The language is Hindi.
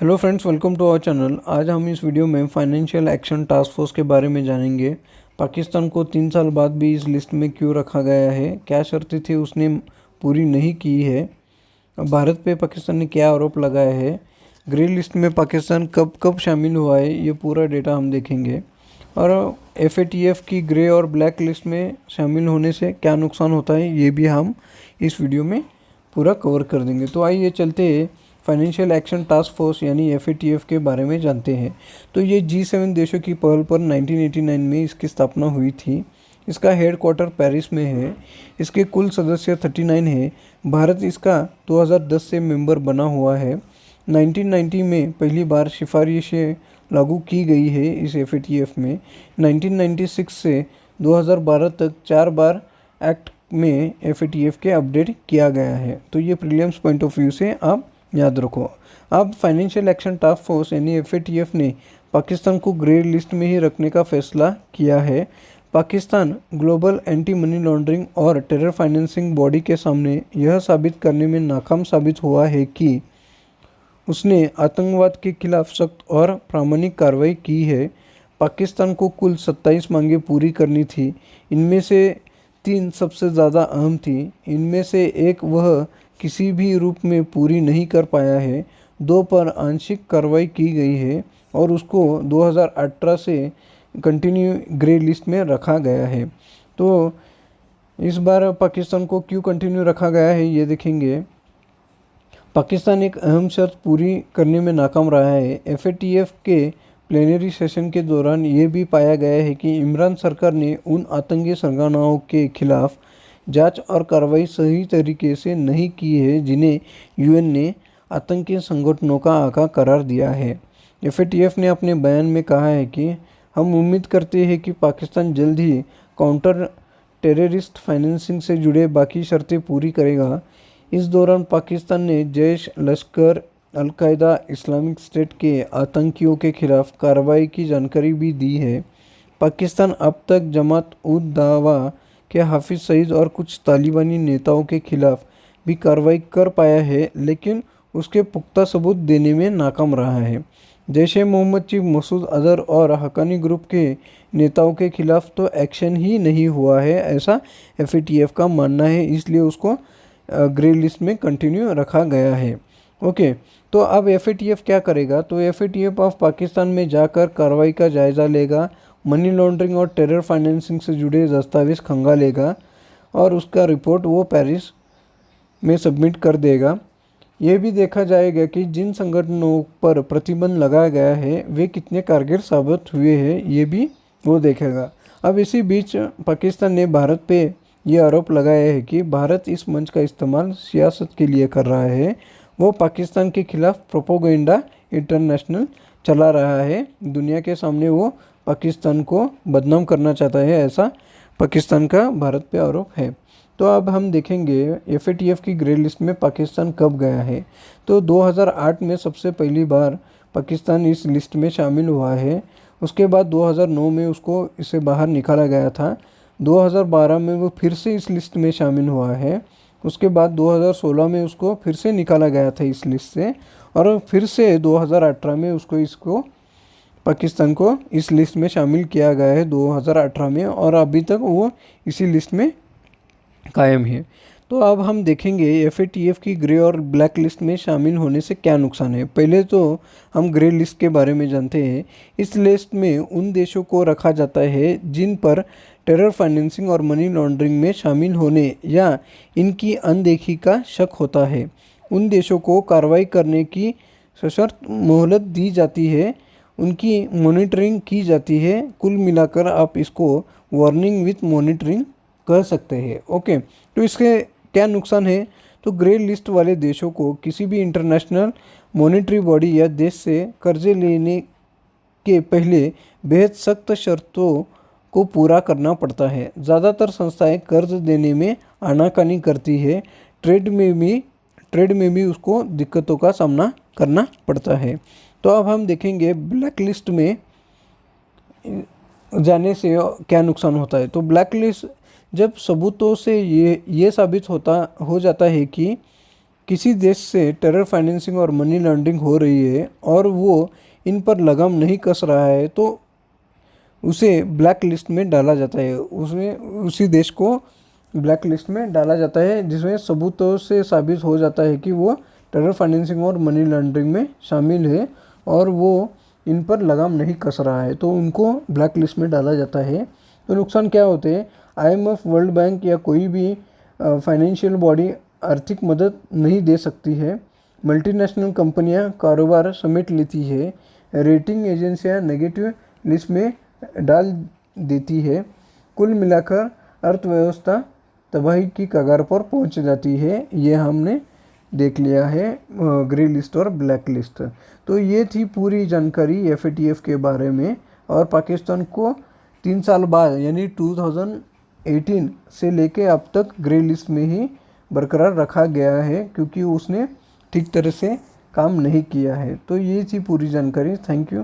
Hello friends, welcome to our channel. आज हम इस वीडियो में फाइनेंशियल एक्शन टास्क फोर्स के बारे में जानेंगे। पाकिस्तान को 3 साल बाद भी इस लिस्ट में क्यों रखा गया है, क्या शर्तें थी उसने पूरी नहीं की है, भारत पे पाकिस्तान ने क्या आरोप लगाया है, ग्रे लिस्ट में पाकिस्तान कब कब शामिल हुआ है, ये पूरा डेटा हम देखेंगे। और FATF की ग्रे और ब्लैक लिस्ट में शामिल होने से क्या नुकसान होता है, ये भी हम इस वीडियो में पूरा कवर कर देंगे। तो आइए चलते फाइनेंशियल एक्शन टास्क फोर्स यानी FATF के बारे में जानते हैं। तो ये G7 देशों की पहल पर 1989 में इसकी स्थापना हुई थी। इसका हेड क्वार्टर पेरिस में है। इसके कुल सदस्य 39 है। भारत इसका 2010 से मेंबर बना हुआ है। 1990 में पहली बार सिफारिशें लागू की गई है इस FATF में। 1996 से 2012 तक 4 बार एक्ट में FATF के अपडेट किया गया है। तो ये प्रीलिम्स पॉइंट ऑफ व्यू से आप याद रखो। अब फाइनेंशियल एक्शन टास्क फोर्स यानी FATF ने पाकिस्तान को ग्रे लिस्ट में ही रखने का फैसला किया है। Pakistan global anti money laundering और टेरर फाइनेंसिंग बॉडी के सामने यह साबित करने में नाकाम साबित हुआ है कि उसने आतंकवाद के खिलाफ सख्त और प्रामाणिक कार्रवाई की है। पाकिस्तान को कुल 27 मांगें पूरी करनी थी। इनमें से 3 सबसे ज़्यादा अहम थी। इनमें से एक वह किसी भी रूप में पूरी नहीं कर पाया है। 2 पर आंशिक कार्रवाई की गई है और उसको 2018 से कंटिन्यू ग्रे लिस्ट में रखा गया है। तो इस बार पाकिस्तान को क्यों कंटिन्यू रखा गया है, ये देखेंगे। पाकिस्तान एक अहम शर्त पूरी करने में नाकाम रहा है। FATF के प्लेनरी सेशन के दौरान ये भी पाया गया है कि इमरान सरकार ने उन आतंकी सरगनाओं के खिलाफ जांच और कार्रवाई सही तरीके से नहीं की है जिन्हें UN ने आतंकी संगठनों का आका करार दिया है। FATF ने अपने बयान में कहा है कि हम उम्मीद करते हैं कि पाकिस्तान जल्द ही काउंटर टेररिस्ट फाइनेंसिंग से जुड़े बाकी शर्तें पूरी करेगा। इस दौरान पाकिस्तान ने जैश, लश्कर, अल-कायदा, इस्लामिक स्टेट के आतंकियों के खिलाफ कार्रवाई की जानकारी भी दी है। पाकिस्तान अब तक जमात-उद-दावा के हाफिज सईद और कुछ तालिबानी नेताओं के खिलाफ भी कार्रवाई कर पाया है, लेकिन उसके पुख्ता सबूत देने में नाकाम रहा है। जैश ए मोहम्मद चीफ मसूद अजहर और हक्कानी ग्रुप के नेताओं के खिलाफ तो एक्शन ही नहीं हुआ है, ऐसा FATF का मानना है, इसलिए उसको ग्रे लिस्ट में कंटिन्यू रखा गया है। ओके, तो अब FATF क्या करेगा? तो FATF ऑफ पाकिस्तान में जाकर कार्रवाई का जायज़ा लेगा, मनी लॉन्ड्रिंग और टेरर फाइनेंसिंग से जुड़े दस्तावेज खंगालेगा और उसका रिपोर्ट वो पेरिस में सबमिट कर देगा। ये भी देखा जाएगा कि जिन संगठनों पर प्रतिबंध लगाया गया है वे कितने कारगर साबित हुए हैं, ये भी वो देखेगा। अब इसी बीच पाकिस्तान ने भारत पे ये आरोप लगाया है कि भारत इस मंच का इस्तेमाल सियासत के लिए कर रहा है। वो पाकिस्तान के खिलाफ प्रोपोगेंडा इंटरनेशनल चला रहा है। दुनिया के सामने वो पाकिस्तान को बदनाम करना चाहता है, ऐसा पाकिस्तान का भारत पे आरोप है। तो अब हम देखेंगे FATF की ग्रे लिस्ट में पाकिस्तान कब गया है। तो 2008 में सबसे पहली बार पाकिस्तान इस लिस्ट में शामिल हुआ है। उसके बाद 2009 में उसको इससे बाहर निकाला गया था। 2012 में वो फिर से इस लिस्ट में शामिल हुआ है। उसके बाद 2016 में उसको फिर से निकाला गया था इस लिस्ट से, और फिर से 2018 में इसको पाकिस्तान को इस लिस्ट में शामिल किया गया है 2018 में, और अभी तक वो इसी लिस्ट में कायम है। तो अब हम देखेंगे FATF की ग्रे और ब्लैक लिस्ट में शामिल होने से क्या नुकसान है। पहले तो हम ग्रे लिस्ट के बारे में जानते हैं। इस लिस्ट में उन देशों को रखा जाता है जिन पर टेरर फाइनेंसिंग और मनी लॉन्ड्रिंग में शामिल होने या इनकी अनदेखी का शक होता है। उन देशों को कार्रवाई करने की सशर्त मोहलत दी जाती है, उनकी मॉनिटरिंग की जाती है। कुल मिलाकर आप इसको वार्निंग विथ मॉनिटरिंग कह सकते हैं। ओके, तो इसके क्या नुकसान है? तो ग्रे लिस्ट वाले देशों को किसी भी इंटरनेशनल मॉनिटरी बॉडी या देश से कर्जे लेने के पहले बेहद सख्त शर्तों को पूरा करना पड़ता है। ज़्यादातर संस्थाएं कर्ज देने में आनाकानी करती है। ट्रेड में भी उसको दिक्कतों का सामना करना पड़ता है। तो अब हम देखेंगे ब्लैक लिस्ट में जाने से क्या नुकसान होता है। तो ब्लैक लिस्ट जब सबूतों से ये साबित हो जाता है कि किसी देश से टेरर फाइनेंसिंग और मनी लॉन्ड्रिंग हो रही है और वो इन पर लगाम नहीं कस रहा है तो उसे ब्लैक लिस्ट में डाला जाता है। उसमें उसी देश को ब्लैक लिस्ट में डाला जाता है जिसमें सबूतों से साबित हो जाता है कि वो टेरर फाइनेंसिंग और मनी लॉन्ड्रिंग में शामिल है और वो इन पर लगाम नहीं कस रहा है, तो उनको ब्लैक लिस्ट में डाला जाता है। तो नुकसान क्या होते हैं? IMF, वर्ल्ड बैंक या कोई भी फाइनेंशियल बॉडी आर्थिक मदद नहीं दे सकती है। मल्टीनेशनल कंपनियां कारोबार समेट लेती है। रेटिंग एजेंसियां नेगेटिव लिस्ट में डाल देती है। कुल मिलाकर अर्थव्यवस्था तबाही की कगार पर पहुंच जाती है। ये हमने देख लिया है ग्रे लिस्ट और ब्लैक लिस्ट। तो ये थी पूरी जानकारी FATF के बारे में। और पाकिस्तान को 3 साल बाद यानी 2018 से लेके अब तक ग्रे लिस्ट में ही बरकरार रखा गया है क्योंकि उसने ठीक तरह से काम नहीं किया है। तो ये थी पूरी जानकारी। Thank you.